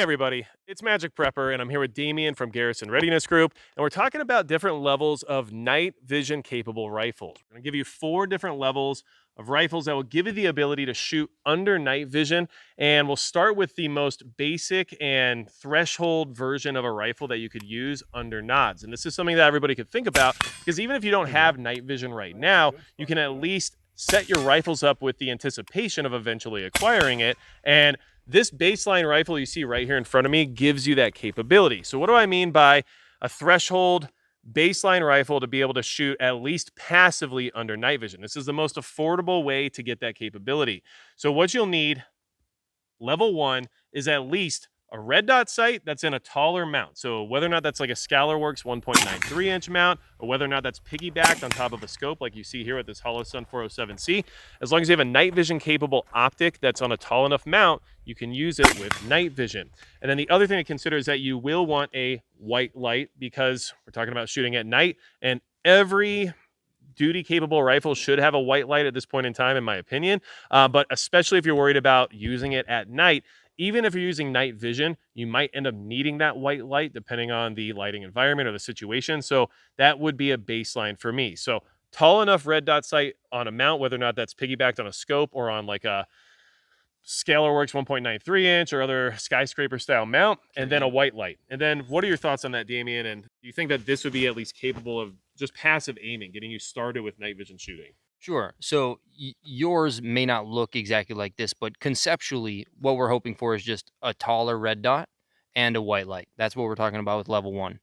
everybody, it's Magic Prepper, and I'm here with Dameon from Garrison Readiness Group, and we're talking about different levels of night vision capable rifles. We're going to give you 4 different levels of rifles that will give you the ability to shoot under night vision, and we'll start with the most basic and threshold version of a rifle that you could use under nods. And this is something that everybody could think about, because even if you don't have night vision right now, you can at least set your rifles up with the anticipation of eventually acquiring it. And this baseline rifle you see right here in front of me gives you that capability. So what do I mean by a threshold baseline rifle to be able to shoot at least passively under night vision? This is the most affordable way to get that capability. So what you'll need, level 1, is at least a red dot sight that's in a taller mount. So whether or not that's like a Scalarworks 1.93 inch mount, or whether or not that's piggybacked on top of a scope like you see here with this Holosun 407C, as long as you have a night vision capable optic that's on a tall enough mount, you can use it with night vision. And then the other thing to consider is that you will want a white light, because we're talking about shooting at night, and every duty capable rifle should have a white light at this point in time, in my opinion. But especially if you're worried about using it at night, even if you're using night vision, you might end up needing that white light depending on the lighting environment or the situation. So that would be a baseline for me. So tall enough red dot sight on a mount, whether or not that's piggybacked on a scope or on like a Scalarworks 1.93 inch or other skyscraper style mount, and then a white light. And then what are your thoughts on that, Dameon? And do you think that this would be at least capable of just passive aiming, getting you started with night vision shooting? Sure. So yours may not look exactly like this, but conceptually, what we're hoping for is just a taller red dot and a white light. That's what we're talking about with level 1.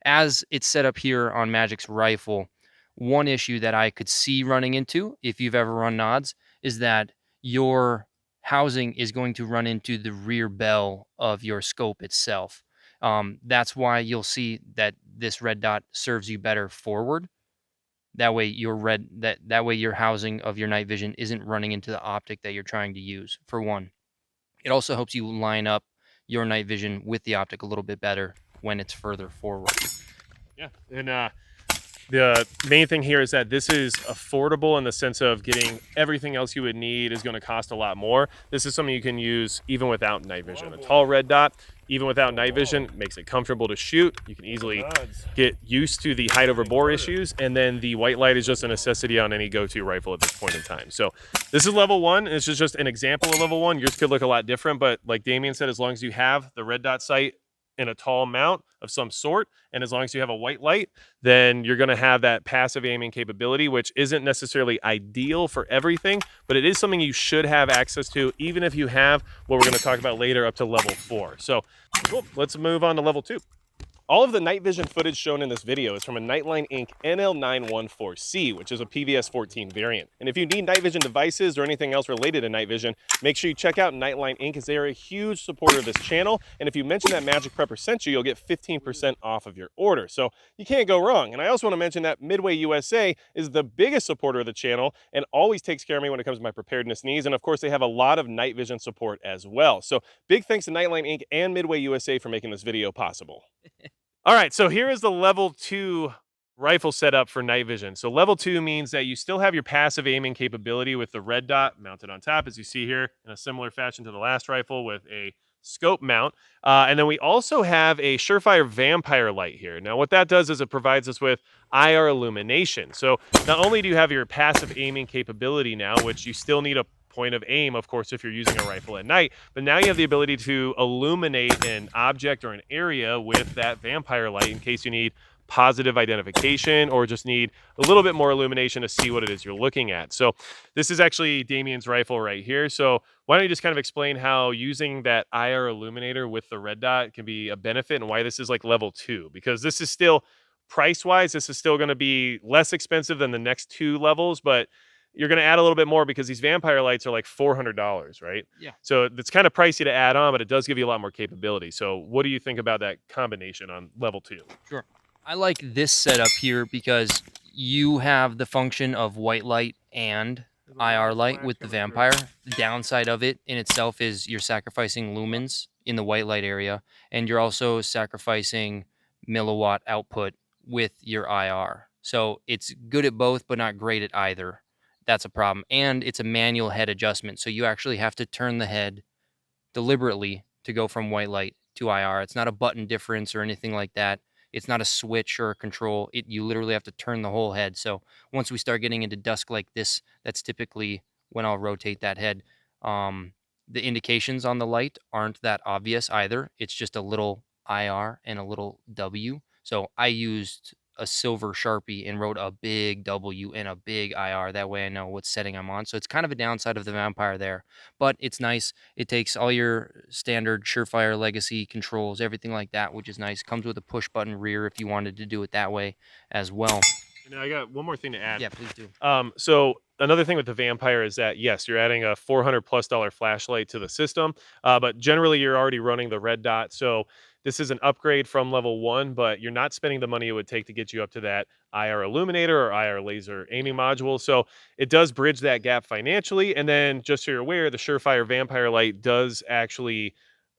As it's set up here on Magic's rifle, one issue that I could see running into, if you've ever run nods, is that your housing is going to run into the rear bell of your scope itself. That's why you'll see that this red dot serves you better forward. That way that way your housing of your night vision isn't running into the optic that you're trying to use, for one. It also helps you line up your night vision with the optic a little bit better when it's further forward. Yeah. And the main thing here is that this is affordable in the sense of getting everything else you would need is going to cost a lot more. This is something you can use even without night vision. A tall red dot, even without night vision, makes it comfortable to shoot. You can easily get used to the height over bore issues, and then the white light is just a necessity on any go-to rifle at this point in time. So this is level 1. And this is just an example of level 1. Yours could look a lot different, but like Dameon said, as long as you have the red dot sight in a tall mount of some sort, and as long as you have a white light, then you're going to have that passive aiming capability, which isn't necessarily ideal for everything, but it is something you should have access to, even if you have what we're going to talk about later up to level 4. So cool. Let's move on to level 2. All of the night vision footage shown in this video is from a Nightline Inc. NL914C, which is a PVS-14 variant. And if you need night vision devices or anything else related to night vision, make sure you check out Nightline Inc. as they are a huge supporter of this channel. And if you mention that Magic Prepper sent you, you'll get 15% off of your order. So you can't go wrong. And I also want to mention that Midway USA is the biggest supporter of the channel and always takes care of me when it comes to my preparedness needs. And of course, they have a lot of night vision support as well. So big thanks to Nightline Inc. and Midway USA for making this video possible. All right, so here is the level 2 rifle setup for night vision. So level 2 means that you still have your passive aiming capability with the red dot mounted on top, as you see here, in a similar fashion to the last rifle with a scope mount. And then we also have a Surefire Vampire light here. Now what that does is it provides us with IR illumination. So not only do you have your passive aiming capability now, which you still need a point of aim, of course, if you're using a rifle at night, but now you have the ability to illuminate an object or an area with that vampire light in case you need positive identification or just need a little bit more illumination to see what it is you're looking at. So this is actually Dameon's rifle right here. So why don't you just kind of explain how using that IR illuminator with the red dot can be a benefit and why this is like level 2, because this is still price-wise, this is still going to be less expensive than the next 2 levels, but you're going to add a little bit more because these vampire lights are like $400, right? Yeah. So it's kind of pricey to add on, but it does give you a lot more capability. So what do you think about that combination on level 2? Sure. I like this setup here because you have the function of white light and IR light with the vampire. The downside of it in itself is you're sacrificing lumens in the white light area, and you're also sacrificing milliwatt output with your IR. So it's good at both, but not great at either. That's a problem. And it's a manual head adjustment. So you actually have to turn the head deliberately to go from white light to IR. It's not a button difference or anything like that. It's not a switch or a control. You literally have to turn the whole head. So once we start getting into dusk like this, that's typically when I'll rotate that head. Um, the indications on the light aren't that obvious either. It's just a little IR and a little W. So I used a silver Sharpie and wrote a big W and a big IR. That way I know what setting I'm on. So it's kind of a downside of the Vampire there, but it's nice. It takes all your standard Surefire legacy controls, everything like that, which is nice. Comes with a push button rear if you wanted to do it that way as well. Now I got one more thing to add. Yeah, please do. So another thing with the Vampire is that yes, you're adding a $400+ flashlight to the system, but generally you're already running the red dot. So this is an upgrade from level 1, but you're not spending the money it would take to get you up to that IR illuminator or IR laser aiming module. So it does bridge that gap financially. And then just so you're aware, the Surefire Vampire light does actually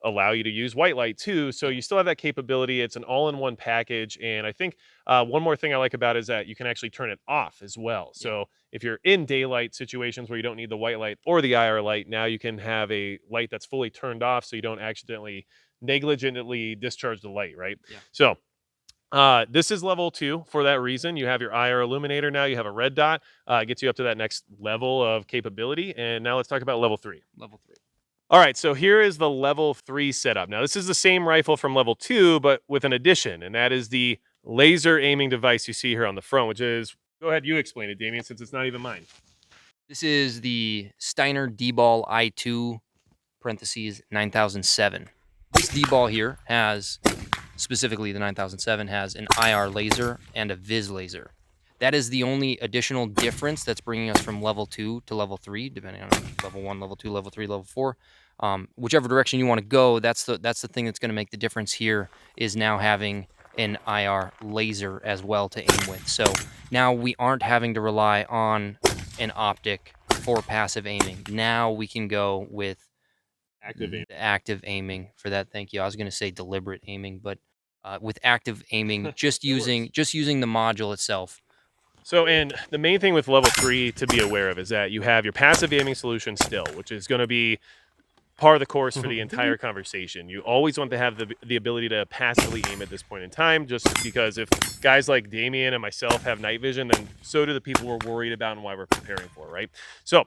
allow you to use white light too. So you still have that capability. It's an all-in-one package. And I think one more thing I like about it is that you can actually turn it off as well. Yeah. So if you're in daylight situations where you don't need the white light or the IR light, now you can have a light that's fully turned off so you don't accidentally negligently discharge the light, right? Yeah. So this is level 2 for that reason. You have your IR illuminator now. You have a red dot. It gets you up to that next level of capability. And now let's talk about level 3. Level 3. All right, so here is the level 3 setup. Now, this is the same rifle from level 2, but with an addition, and that is the laser aiming device you see here on the front, which is, go ahead, you explain it, Dameon, since it's not even mine. This is the Steiner D-Ball I2 parentheses 9007. This D-Ball here has, specifically the 9007, has an IR laser and a Viz laser. That is the only additional difference that's bringing us from level 2 to level 3, depending on level 1, level 2, level 3, level 4. Whichever direction you want to go, that's the thing that's going to make the difference here, is now having an IR laser as well to aim with. So now we aren't having to rely on an optic for passive aiming. Now we can go with active aiming for that. Thank you. I was going to say deliberate aiming, but with active aiming, just using the module itself. So, and the main thing with level 3 to be aware of is that you have your passive aiming solution still, which is going to be part of the course for the entire conversation. You always want to have the ability to passively aim at this point in time, just because if guys like Dameon and myself have night vision, then so do the people we're worried about and why we're preparing for, right? So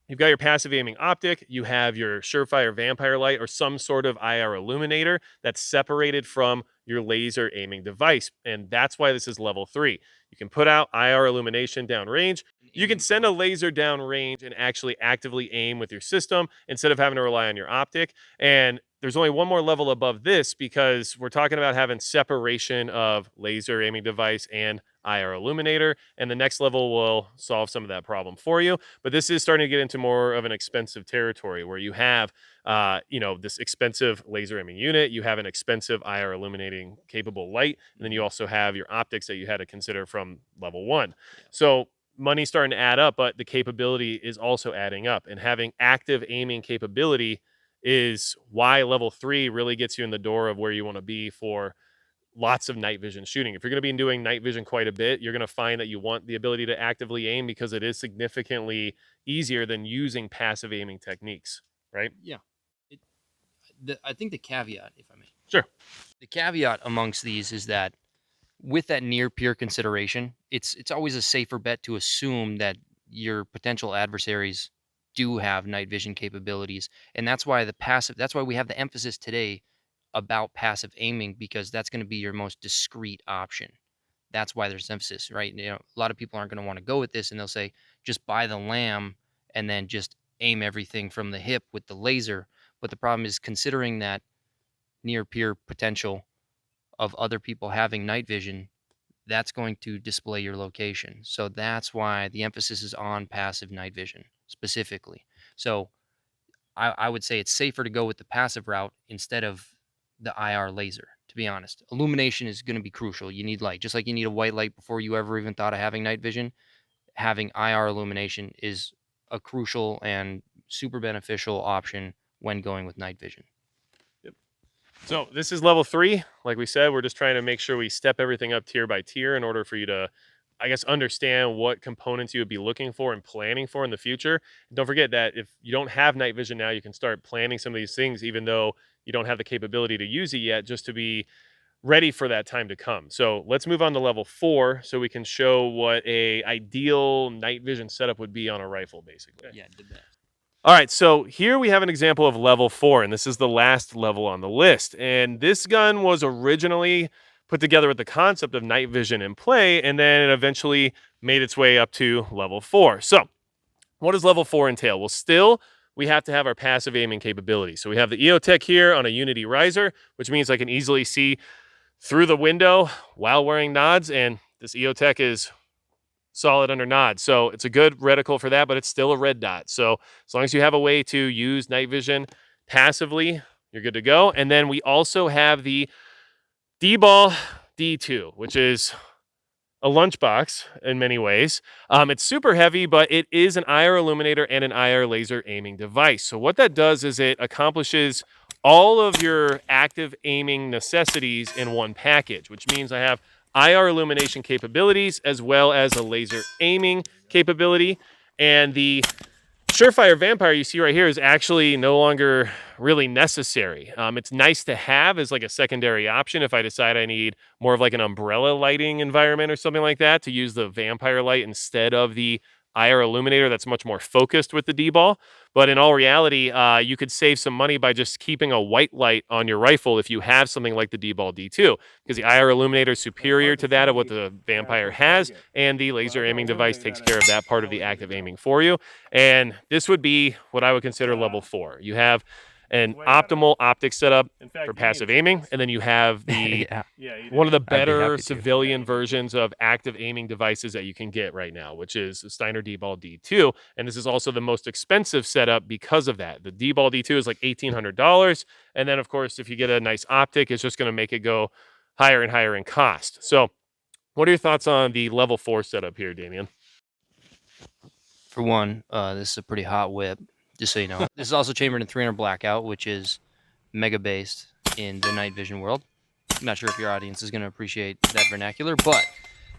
you've got your passive aiming optic, you have your Surefire Vampire light or some sort of IR illuminator that's separated from your laser aiming device. And that's why this is level 3. You can put out IR illumination downrange. You can send a laser downrange and actually actively aim with your system instead of having to rely on your optic. And there's only one more level above this because we're talking about having separation of laser aiming device and IR illuminator. And the next level will solve some of that problem for you. But this is starting to get into more of an expensive territory where you have this expensive laser aiming unit, you have an expensive IR illuminating capable light, and then you also have your optics that you had to consider from level 1. Yeah. So money's starting to add up, but the capability is also adding up. And having active aiming capability is why level 3 really gets you in the door of where you want to be for lots of night vision shooting. If you're going to be doing night vision quite a bit, you're going to find that you want the ability to actively aim because it is significantly easier than using passive aiming techniques, right? Yeah. I think the caveat, if I may. Sure. The caveat amongst these is that with that near peer consideration, it's always a safer bet to assume that your potential adversaries do have night vision capabilities, and that's why we have the emphasis today about passive aiming, because that's going to be your most discreet option. That's why there's emphasis, right? A lot of people aren't going to want to go with this, and they'll say just buy the lamb and then just aim everything from the hip with the laser. But the problem is, considering that near peer potential of other people having night vision, that's going to display your location. So that's why the emphasis is on passive night vision specifically. So I would say it's safer to go with the passive route instead of the IR laser, to be honest. Illumination is going to be crucial. You need light. Just like you need a white light before you ever even thought of having night vision, having IR illumination is a crucial and super beneficial option when going with night vision. So this is level 3. Like we said, we're just trying to make sure we step everything up tier by tier in order for you to, I guess, understand what components you would be looking for and planning for in the future. And don't forget that if you don't have night vision now, you can start planning some of these things, even though you don't have the capability to use it yet, just to be ready for that time to come. So let's move on to level 4 so we can show what a ideal night vision setup would be on a rifle, basically. Yeah, the best. All right, so here we have an example of level 4, and this is the last level on the list. And this gun was originally put together with the concept of night vision in play, and then it eventually made its way up to level 4. So what does level 4 entail? Well, still, we have to have our passive aiming capability. So we have the EOTech here on a Unity riser, which means I can easily see through the window while wearing nods, and this EOTech is solid under nods. So it's a good reticle for that, but it's still a red dot. So as long as you have a way to use night vision passively, you're good to go. And then we also have the D-Ball D2, which is a lunchbox in many ways. It's super heavy, but it is an IR illuminator and an IR laser aiming device. So what that does is it accomplishes all of your active aiming necessities in one package, which means I have IR illumination capabilities as well as a laser aiming capability. And the Surefire Vampire you see right here is actually no longer really necessary. It's nice to have as like a secondary option if I decide I need more of like an umbrella lighting environment or something like that, to use the Vampire light instead of the IR illuminator that's much more focused with the D-Ball. But in all reality, you could save some money by just keeping a white light on your rifle if you have something like the D-Ball D2, because the IR illuminator is superior to that of what the Vampire has, and the laser aiming device takes care of that part of the active aiming for you. And this would be what I would consider level 4. You have an optimal optic setup for passive aiming, and then you have the one of the better civilian versions of active aiming devices that you can get right now, which is the Steiner D-Ball D2. And this is also the most expensive setup because of that. The D-Ball D2 is like $1,800. And then, of course, if you get a nice optic, it's just going to make it go higher and higher in cost. So what are your thoughts on the level 4 setup here, Dameon? For one, this is a pretty hot whip, just so you know. This is also chambered in 300 blackout, which is mega based in the night vision world. I'm not sure if your audience is going to appreciate that vernacular, but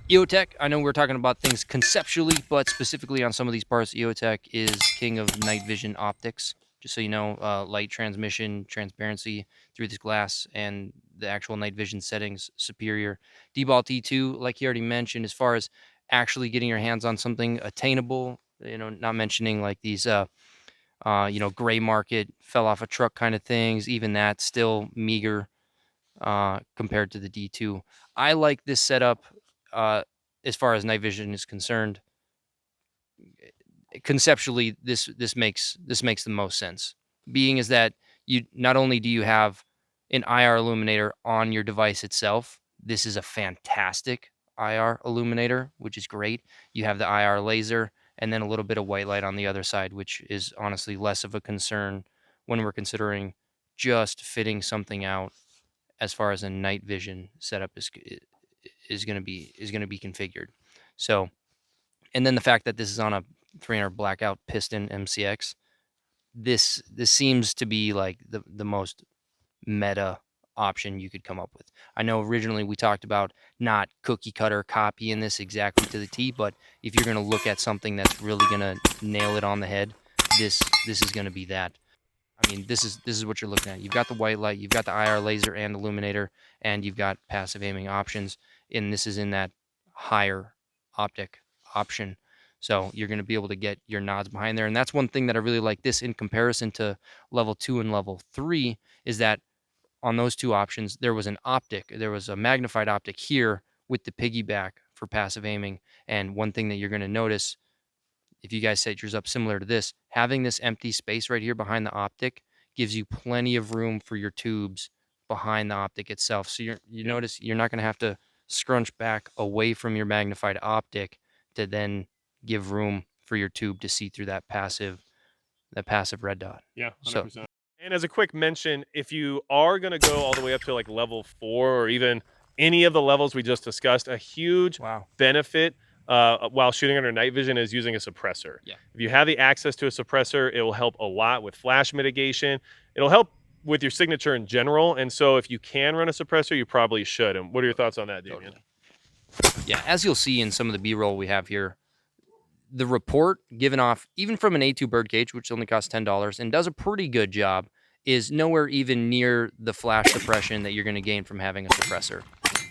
EOTech, I know we're talking about things conceptually, but specifically on some of these parts, EOTech is king of night vision optics. Just so you know, light transmission, transparency through this glass, and the actual night vision settings superior. D-Ball T2, like you already mentioned, as far as actually getting your hands on something attainable, not mentioning like these, gray market, fell off a truck kind of things. Even that still meager compared to the D2. I like this setup as far as night vision is concerned. Conceptually, this makes the most sense. Being is that you not only do you have an IR illuminator on your device itself, this is a fantastic IR illuminator, which is great. You have the IR laser and then a little bit of white light on the other side, which is honestly less of a concern when we're considering just fitting something out as far as a night vision setup is going to be configured. So, and then the fact that this is on a 300 blackout piston MCX, this seems to be like the most meta option you could come up with. I know originally we talked about not cookie cutter copying this exactly to the T, but if you're going to look at something that's really going to nail it on the head, this is going to be that. I mean, this is what you're looking at. You've got the white light, you've got the IR laser and illuminator, and you've got passive aiming options. And this is in that higher optic option. So you're going to be able to get your nods behind there. And that's one thing that I really like this in comparison to level 2 and level 3 is that on those two options, there was an optic. There was a magnified optic here with the piggyback for passive aiming. And one thing that you're going to notice, if you guys set yours up similar to this, having this empty space right here behind the optic gives you plenty of room for your tubes behind the optic itself. So you notice you're not going to have to scrunch back away from your magnified optic to then give room for your tube to see through that passive red dot. Yeah, 100%. And as a quick mention, if you are going to go all the way up to like level 4 or even any of the levels we just discussed, a huge benefit while shooting under night vision is using a suppressor. Yeah. If you have the access to a suppressor, it will help a lot with flash mitigation. It'll help with your signature in general. And so if you can run a suppressor, you probably should. And what are your thoughts on that, Dameon? Totally. Yeah, as you'll see in some of the B-roll we have here, the report given off, even from an A2 birdcage, which only costs $10 and does a pretty good job, is nowhere even near the flash suppression that you're going to gain from having a suppressor.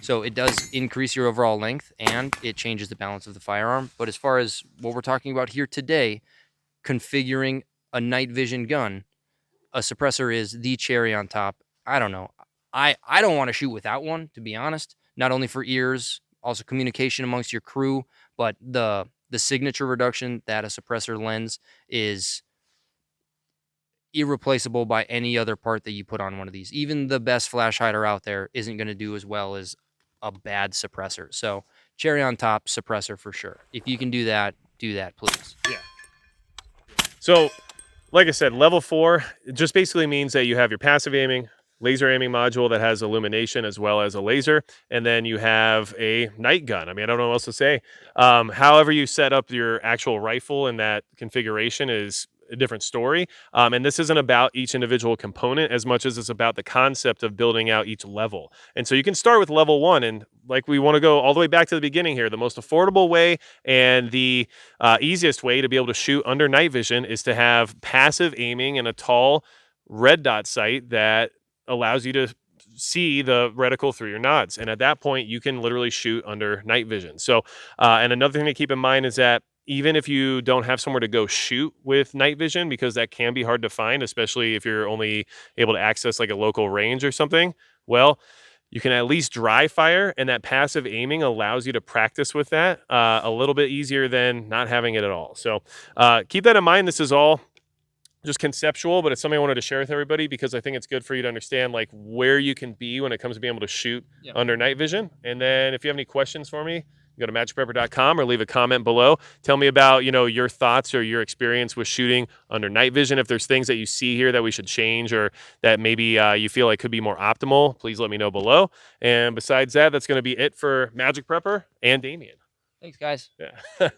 So it does increase your overall length and it changes the balance of the firearm. But as far as what we're talking about here today, configuring a night vision gun, a suppressor is the cherry on top. I don't know. I don't want to shoot without one, to be honest. Not only for ears, also communication amongst your crew, but the signature reduction that a suppressor lends is irreplaceable by any other part that you put on one of these. Even the best flash hider out there isn't going to do as well as a bad suppressor. So cherry on top, suppressor for sure. If you can do that, please. Yeah. So, like I said, level 4 just basically means that you have your passive aiming, laser aiming module that has illumination as well as a laser, and then you have a night gun. I mean, I don't know what else to say. However you set up your actual rifle in that configuration is a different story. And this isn't about each individual component as much as it's about the concept of building out each level. And so you can start with level 1, and like we want to go all the way back to the beginning here. The most affordable way and the easiest way to be able to shoot under night vision is to have passive aiming and a tall red dot sight that allows you to see the reticle through your nods. And at that point, you can literally shoot under night vision. So, and another thing to keep in mind is that even if you don't have somewhere to go shoot with night vision, because that can be hard to find, especially if you're only able to access like a local range or something, well, you can at least dry fire, and that passive aiming allows you to practice with that a little bit easier than not having it at all. So keep that in mind. This is all just conceptual, but it's something I wanted to share with everybody because I think it's good for you to understand like where you can be when it comes to being able to shoot under night vision. And then if you have any questions for me, go to magicprepper.com or leave a comment below. Tell me about, your thoughts or your experience with shooting under night vision. If there's things that you see here that we should change or that maybe you feel like could be more optimal, please let me know below. And besides that, that's going to be it for Magic Prepper and Dameon. Thanks, guys. Yeah.